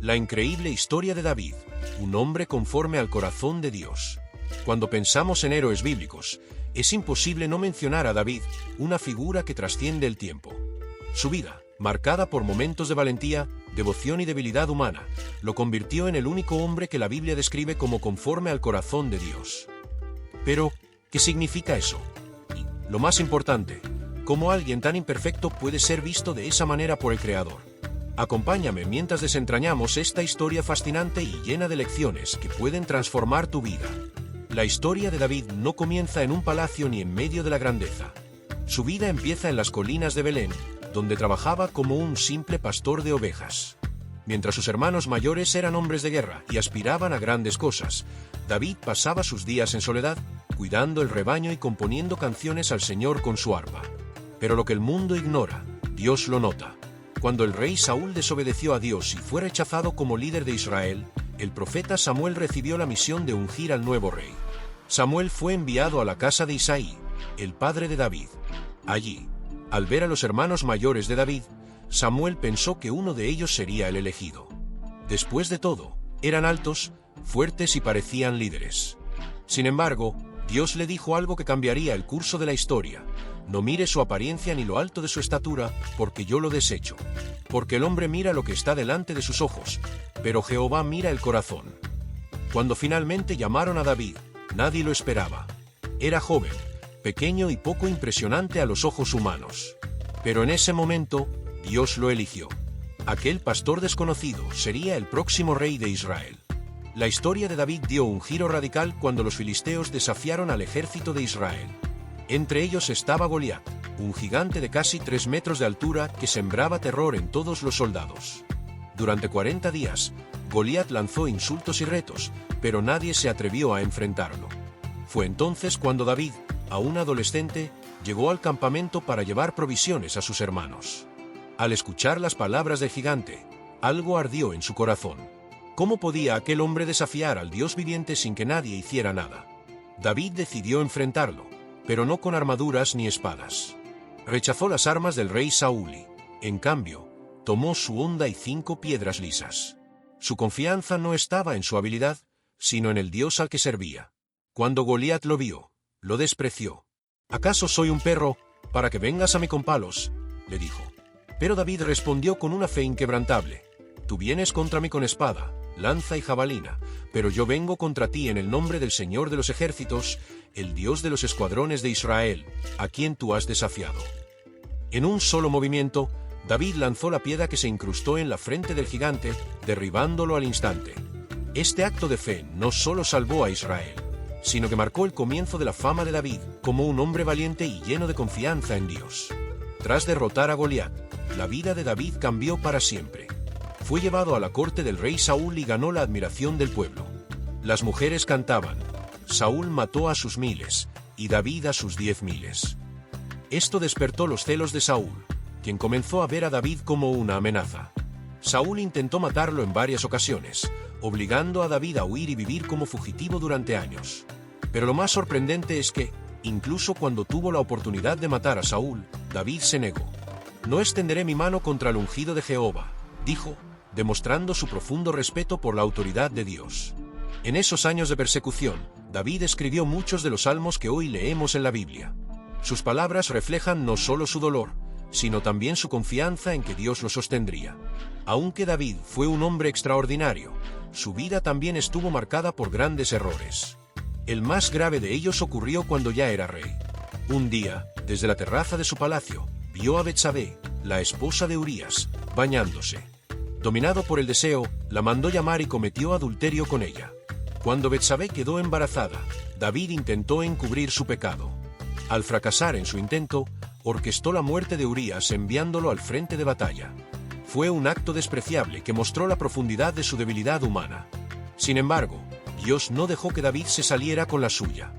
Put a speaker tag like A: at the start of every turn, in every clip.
A: La increíble historia de David, un hombre conforme al corazón de Dios. Cuando pensamos en héroes bíblicos, es imposible no mencionar a David, una figura que trasciende el tiempo. Su vida, marcada por momentos de valentía, devoción y debilidad humana, lo convirtió en el único hombre que la Biblia describe como conforme al corazón de Dios. Pero, ¿qué significa eso? Y, lo más importante, ¿cómo alguien tan imperfecto puede ser visto de esa manera por el Creador? Acompáñame mientras desentrañamos esta historia fascinante y llena de lecciones que pueden transformar tu vida. La historia de David no comienza en un palacio ni en medio de la grandeza. Su vida empieza en las colinas de Belén, donde trabajaba como un simple pastor de ovejas. Mientras sus hermanos mayores eran hombres de guerra y aspiraban a grandes cosas, David pasaba sus días en soledad, cuidando el rebaño y componiendo canciones al Señor con su arpa. Pero lo que el mundo ignora, Dios lo nota. Cuando el rey Saúl desobedeció a Dios y fue rechazado como líder de Israel, el profeta Samuel recibió la misión de ungir al nuevo rey. Samuel fue enviado a la casa de Isaí, el padre de David. Allí, al ver a los hermanos mayores de David, Samuel pensó que uno de ellos sería el elegido. Después de todo, eran altos, fuertes y parecían líderes. Sin embargo, Dios le dijo algo que cambiaría el curso de la historia. No mire su apariencia ni lo alto de su estatura, porque yo lo desecho. Porque el hombre mira lo que está delante de sus ojos, pero Jehová mira el corazón. Cuando finalmente llamaron a David, nadie lo esperaba. Era joven, pequeño y poco impresionante a los ojos humanos. Pero en ese momento, Dios lo eligió. Aquel pastor desconocido sería el próximo rey de Israel. La historia de David dio un giro radical cuando los filisteos desafiaron al ejército de Israel. Entre ellos estaba Goliat, un gigante de casi 3 metros de altura que sembraba terror en todos los soldados. Durante 40 días, Goliat lanzó insultos y retos, pero nadie se atrevió a enfrentarlo. Fue entonces cuando David, aún adolescente, llegó al campamento para llevar provisiones a sus hermanos. Al escuchar las palabras del gigante, algo ardió en su corazón. ¿Cómo podía aquel hombre desafiar al Dios viviente sin que nadie hiciera nada? David decidió enfrentarlo, pero no con armaduras ni espadas. Rechazó las armas del rey Saúl y, en cambio, tomó su honda y 5 piedras lisas. Su confianza no estaba en su habilidad, sino en el Dios al que servía. Cuando Goliat lo vio, lo despreció. ¿Acaso soy un perro, para que vengas a mí con palos?, le dijo. Pero David respondió con una fe inquebrantable. Tú vienes contra mí con espada, lanza y jabalina, pero yo vengo contra ti en el nombre del Señor de los ejércitos, el Dios de los escuadrones de Israel, a quien tú has desafiado. En un solo movimiento, David lanzó la piedra que se incrustó en la frente del gigante, derribándolo al instante. Este acto de fe no solo salvó a Israel, sino que marcó el comienzo de la fama de David como un hombre valiente y lleno de confianza en Dios. Tras derrotar a Goliat, la vida de David cambió para siempre. Fue llevado a la corte del rey Saúl y ganó la admiración del pueblo. Las mujeres cantaban: Saúl mató a sus 1000 y David a sus 10.000. Esto despertó los celos de Saúl, quien comenzó a ver a David como una amenaza. Saúl intentó matarlo en varias ocasiones, obligando a David a huir y vivir como fugitivo durante años. Pero lo más sorprendente es que, incluso cuando tuvo la oportunidad de matar a Saúl, David se negó. No extenderé mi mano contra el ungido de Jehová, dijo, demostrando su profundo respeto por la autoridad de Dios. En esos años de persecución, David escribió muchos de los salmos que hoy leemos en la Biblia. Sus palabras reflejan no solo su dolor, sino también su confianza en que Dios lo sostendría. Aunque David fue un hombre extraordinario, su vida también estuvo marcada por grandes errores. El más grave de ellos ocurrió cuando ya era rey. Un día, desde la terraza de su palacio, vio a Betsabé, la esposa de Urías, bañándose. Dominado por el deseo, la mandó llamar y cometió adulterio con ella. Cuando Betsabé quedó embarazada, David intentó encubrir su pecado. Al fracasar en su intento, orquestó la muerte de Urías enviándolo al frente de batalla. Fue un acto despreciable que mostró la profundidad de su debilidad humana. Sin embargo, Dios no dejó que David se saliera con la suya.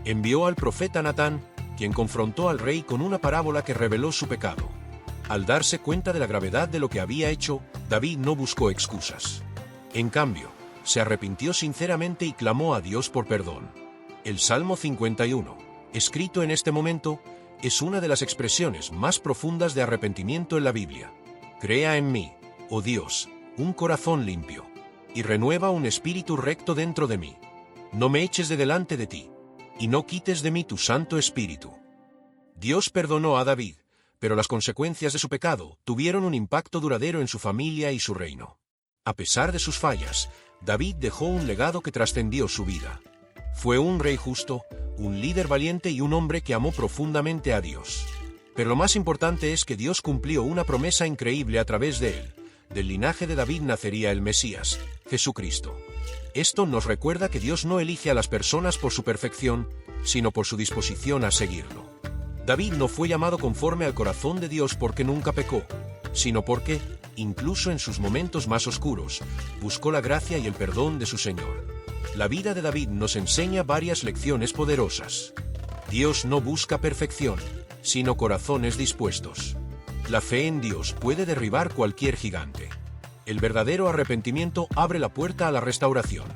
A: Envió al profeta Natán, quien confrontó al rey con una parábola que reveló su pecado. Al darse cuenta de la gravedad de lo que había hecho, David no buscó excusas. En cambio, se arrepintió sinceramente y clamó a Dios por perdón. El Salmo 51, escrito en este momento, es una de las expresiones más profundas de arrepentimiento en la Biblia. Crea en mí, oh Dios, un corazón limpio, y renueva un espíritu recto dentro de mí. No me eches de delante de ti, y no quites de mí tu Santo Espíritu. Dios perdonó a David, pero las consecuencias de su pecado tuvieron un impacto duradero en su familia y su reino. A pesar de sus fallas, David dejó un legado que trascendió su vida. Fue un rey justo, un líder valiente y un hombre que amó profundamente a Dios. Pero lo más importante es que Dios cumplió una promesa increíble a través de él. Del linaje de David nacería el Mesías, Jesucristo. Esto nos recuerda que Dios no elige a las personas por su perfección, sino por su disposición a seguirlo. David no fue llamado conforme al corazón de Dios porque nunca pecó, sino porque, incluso en sus momentos más oscuros, buscó la gracia y el perdón de su Señor. La vida de David nos enseña varias lecciones poderosas. Dios no busca perfección, sino corazones dispuestos. La fe en Dios puede derribar cualquier gigante. El verdadero arrepentimiento abre la puerta a la restauración.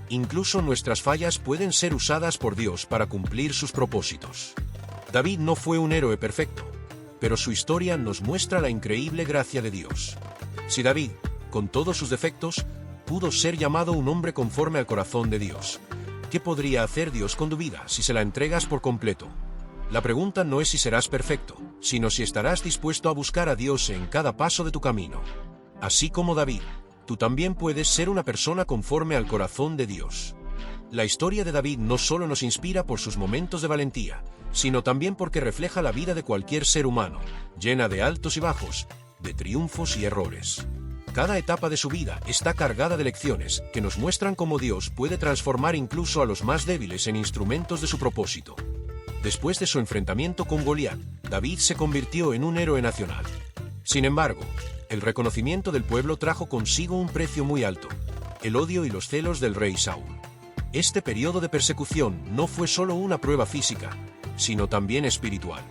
A: Incluso nuestras fallas pueden ser usadas por Dios para cumplir sus propósitos. David no fue un héroe perfecto, pero su historia nos muestra la increíble gracia de Dios. Si David, con todos sus defectos, pudo ser llamado un hombre conforme al corazón de Dios, ¿qué podría hacer Dios con tu vida si se la entregas por completo? La pregunta no es si serás perfecto, sino si estarás dispuesto a buscar a Dios en cada paso de tu camino. Así como David, tú también puedes ser una persona conforme al corazón de Dios. La historia de David no solo nos inspira por sus momentos de valentía, sino también porque refleja la vida de cualquier ser humano, llena de altos y bajos, de triunfos y errores. Cada etapa de su vida está cargada de lecciones que nos muestran cómo Dios puede transformar incluso a los más débiles en instrumentos de su propósito. Después de su enfrentamiento con Goliat, David se convirtió en un héroe nacional. Sin embargo, el reconocimiento del pueblo trajo consigo un precio muy alto: el odio y los celos del rey Saúl. Este periodo de persecución no fue solo una prueba física, sino también espiritual.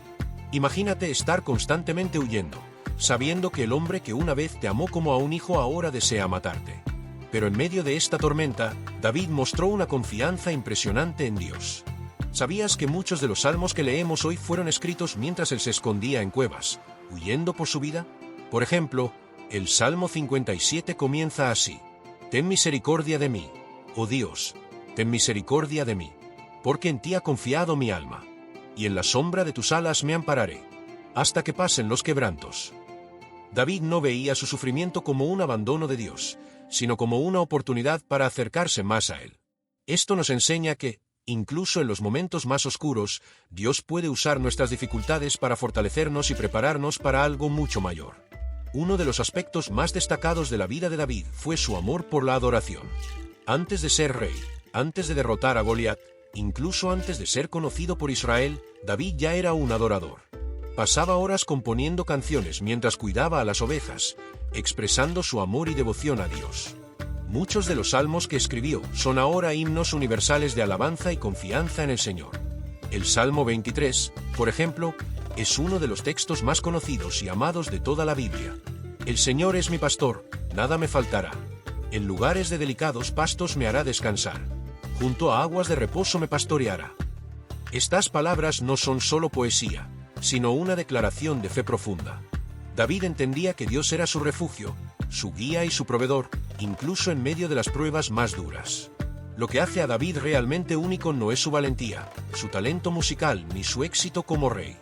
A: Imagínate estar constantemente huyendo, sabiendo que el hombre que una vez te amó como a un hijo ahora desea matarte. Pero en medio de esta tormenta, David mostró una confianza impresionante en Dios. ¿Sabías que muchos de los salmos que leemos hoy fueron escritos mientras él se escondía en cuevas, huyendo por su vida? Por ejemplo, el Salmo 57 comienza así: Ten misericordia de mí, oh Dios, ten misericordia de mí, porque en ti ha confiado mi alma, y en la sombra de tus alas me ampararé, hasta que pasen los quebrantos. David no veía su sufrimiento como un abandono de Dios, sino como una oportunidad para acercarse más a Él. Esto nos enseña que, incluso en los momentos más oscuros, Dios puede usar nuestras dificultades para fortalecernos y prepararnos para algo mucho mayor. Uno de los aspectos más destacados de la vida de David fue su amor por la adoración. Antes de ser rey, antes de derrotar a Goliat, incluso antes de ser conocido por Israel, David ya era un adorador. Pasaba horas componiendo canciones mientras cuidaba a las ovejas, expresando su amor y devoción a Dios. Muchos de los salmos que escribió son ahora himnos universales de alabanza y confianza en el Señor. El Salmo 23, por ejemplo, es uno de los textos más conocidos y amados de toda la Biblia. El Señor es mi pastor, nada me faltará. En lugares de delicados pastos me hará descansar. Junto a aguas de reposo me pastoreará. Estas palabras no son solo poesía, sino una declaración de fe profunda. David entendía que Dios era su refugio, su guía y su proveedor, incluso en medio de las pruebas más duras. Lo que hace a David realmente único no es su valentía, su talento musical ni su éxito como rey.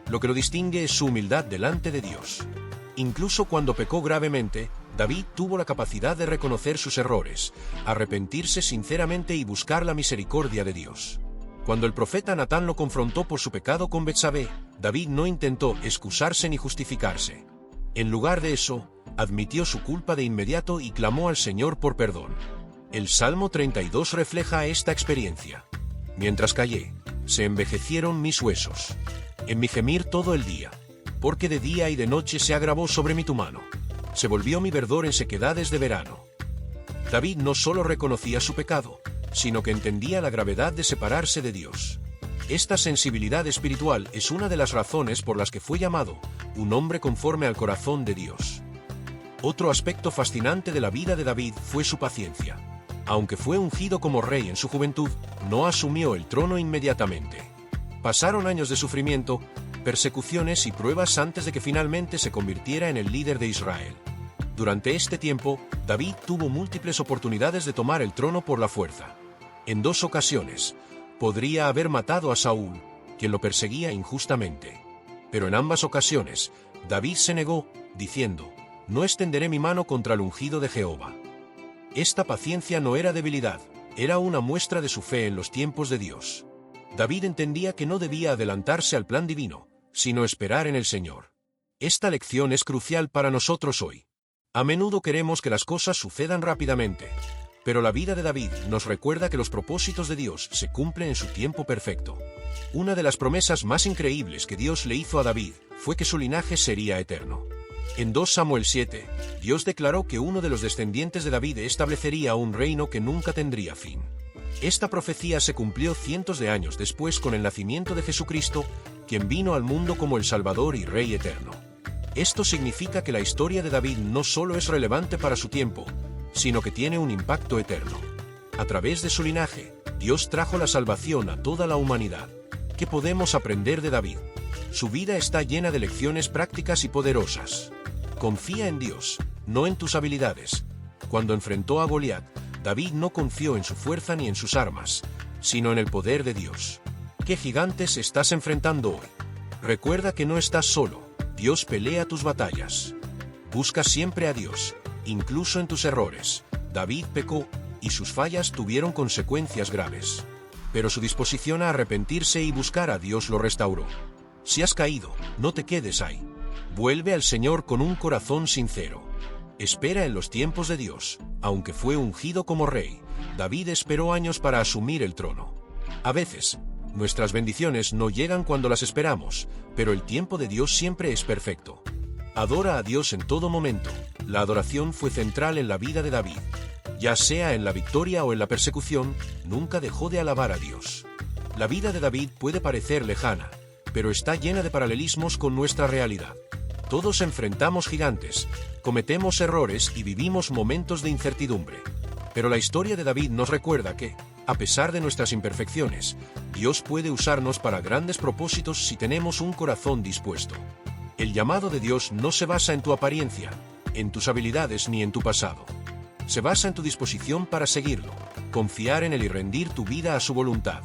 A: Lo que lo distingue es su humildad delante de Dios. Incluso cuando pecó gravemente, David tuvo la capacidad de reconocer sus errores, arrepentirse sinceramente y buscar la misericordia de Dios. Cuando el profeta Natán lo confrontó por su pecado con Betsabé, David no intentó excusarse ni justificarse. En lugar de eso, admitió su culpa de inmediato y clamó al Señor por perdón. El Salmo 32 refleja esta experiencia. Mientras callé, se envejecieron mis huesos. En mi gemir todo el día, porque de día y de noche se agravó sobre mí tu mano. Se volvió mi verdor en sequedades de verano. David no solo reconocía su pecado, sino que entendía la gravedad de separarse de Dios. Esta sensibilidad espiritual es una de las razones por las que fue llamado un hombre conforme al corazón de Dios. Otro aspecto fascinante de la vida de David fue su paciencia. Aunque fue ungido como rey en su juventud, no asumió el trono inmediatamente. Pasaron años de sufrimiento, persecuciones y pruebas antes de que finalmente se convirtiera en el líder de Israel. Durante este tiempo, David tuvo múltiples oportunidades de tomar el trono por la fuerza. En 2 ocasiones, podría haber matado a Saúl, quien lo perseguía injustamente. Pero en ambas ocasiones, David se negó, diciendo: «No extenderé mi mano contra el ungido de Jehová». Esta paciencia no era debilidad, era una muestra de su fe en los tiempos de Dios. David entendía que no debía adelantarse al plan divino, sino esperar en el Señor. Esta lección es crucial para nosotros hoy. A menudo queremos que las cosas sucedan rápidamente, pero la vida de David nos recuerda que los propósitos de Dios se cumplen en su tiempo perfecto. Una de las promesas más increíbles que Dios le hizo a David fue que su linaje sería eterno. En 2 Samuel 7, Dios declaró que uno de los descendientes de David establecería un reino que nunca tendría fin. Esta profecía se cumplió cientos de años después con el nacimiento de Jesucristo, quien vino al mundo como el Salvador y Rey eterno. Esto significa que la historia de David no solo es relevante para su tiempo, sino que tiene un impacto eterno. A través de su linaje, Dios trajo la salvación a toda la humanidad. ¿Qué podemos aprender de David? Su vida está llena de lecciones prácticas y poderosas. Confía en Dios, no en tus habilidades. Cuando enfrentó a Goliat, David no confió en su fuerza ni en sus armas, sino en el poder de Dios. ¿Qué gigantes estás enfrentando hoy? Recuerda que no estás solo. Dios pelea tus batallas. Busca siempre a Dios, incluso en tus errores. David pecó, y sus fallas tuvieron consecuencias graves. Pero su disposición a arrepentirse y buscar a Dios lo restauró. Si has caído, no te quedes ahí. Vuelve al Señor con un corazón sincero. Espera en los tiempos de Dios. Aunque fue ungido como rey, David esperó años para asumir el trono. A veces, nuestras bendiciones no llegan cuando las esperamos, pero el tiempo de Dios siempre es perfecto. Adora a Dios en todo momento. La adoración fue central en la vida de David. Ya sea en la victoria o en la persecución, nunca dejó de alabar a Dios. La vida de David puede parecer lejana, pero está llena de paralelismos con nuestra realidad. Todos enfrentamos gigantes, cometemos errores y vivimos momentos de incertidumbre. Pero la historia de David nos recuerda que, a pesar de nuestras imperfecciones, Dios puede usarnos para grandes propósitos si tenemos un corazón dispuesto. El llamado de Dios no se basa en tu apariencia, en tus habilidades ni en tu pasado. Se basa en tu disposición para seguirlo, confiar en Él y rendir tu vida a su voluntad.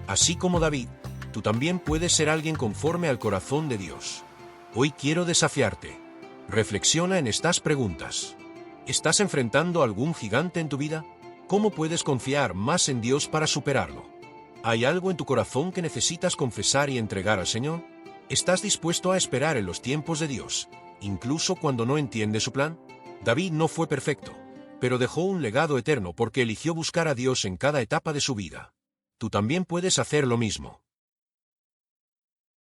A: Así como David, tú también puedes ser alguien conforme al corazón de Dios. Hoy quiero desafiarte. Reflexiona en estas preguntas. ¿Estás enfrentando algún gigante en tu vida? ¿Cómo puedes confiar más en Dios para superarlo? ¿Hay algo en tu corazón que necesitas confesar y entregar al Señor? ¿Estás dispuesto a esperar en los tiempos de Dios, incluso cuando no entiendes su plan? David no fue perfecto, pero dejó un legado eterno porque eligió buscar a Dios en cada etapa de su vida. Tú también puedes hacer lo mismo.